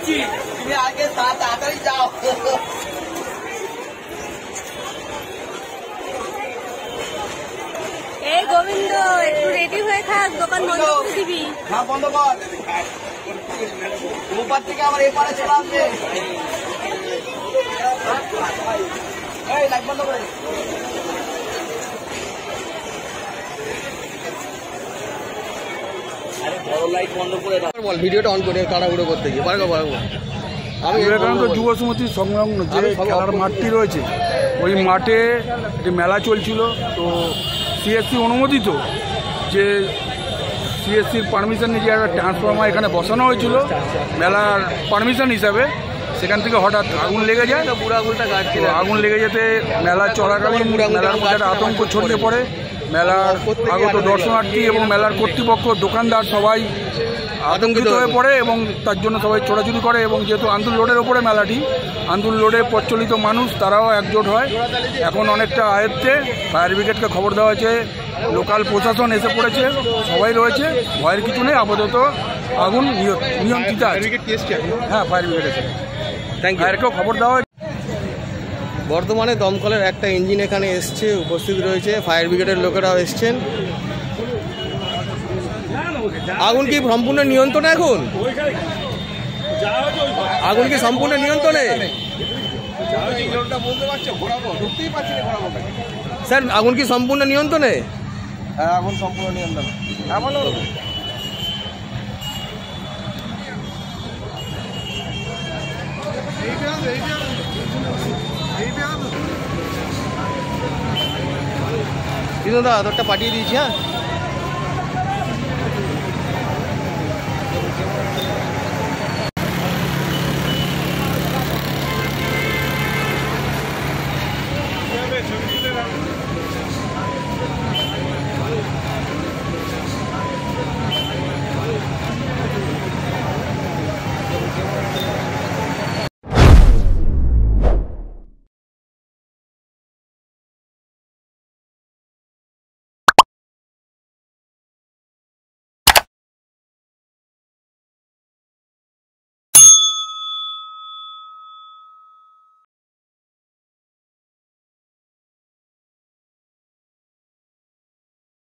তুমি আগে তাড়াতাড়ি যাও। এই গোবিন্দ একটু রেডি হয়ে থাক, দোকান বন্ধ করে দিবি। হ্যাঁ বন্ধ কর, ওপার থেকে আমার এপারে চলে আসবে। এই লাইট বন্ধ করে ভিডিওটা অন করে তাড়াহুড়ো করতে গিয়ে পারবো। আমি বিবেকানন্দ যুব সমিতির সংলগ্ন যে খেলার মাঠটি রয়েছে, ওই মাঠে একটি মেলা চলছিল। তো সিএসসি অনুমোদিত যে সিএসসির পারমিশন নিয়ে যে একটা ট্রান্সফরমার এখানে বসানো হয়েছিল মেলার পারমিশন হিসাবে, সেখান থেকে হঠাৎ আগুন লেগে যায়। আগুন লেগে যেতে মেলা চলাকালীন মেলার মধ্যে একটা আতঙ্ক ছড়িয়ে পড়ে। মেলার আগত দর্শনার্থী এবং মেলার কর্তৃপক্ষ, দোকানদার সবাই আতঙ্কিত হয়ে পড়ে এবং তার জন্য সবাই ছোটাছুটি করে। এবং যেহেতু আন্দুল রোডের ওপরে মেলাটি, আন্দুল রোডে প্রচলিত মানুষ তারাও একজোট হয়। এখন অনেকটা আয়ত্তে, ফায়ার ব্রিগেডকে খবর দেওয়া হয়েছে, লোকাল প্রশাসন এসে পড়েছে, সবাই রয়েছে, ভয়ের কিছু নেই। আপাতত আগুন নিয়ন্ত্রিত আছে। হ্যাঁ, ফায়ার ব্রিগেড এসে ফায়ারকেও খবর দেওয়া হয়েছে। বর্তমানে দমকলের একটা ইঞ্জিন এখানে এসছে, উপস্থিত রয়েছে, ফায়ার ব্রিগেডের লোকেরাও এসছেন। আগুন কি সম্পূর্ণ নিয়ন্ত্রণে? এখন আগুন কি সম্পূর্ণ নিয়ন্ত্রণে? স্যার আগুন কি সম্পূর্ণ নিয়ন্ত্রণে? হ্যাঁ, আগুন সম্পূর্ণ নিয়ন্ত্রণে। দাদা আদরটা পাঠিয়ে দিয়েছি। হ্যাঁ।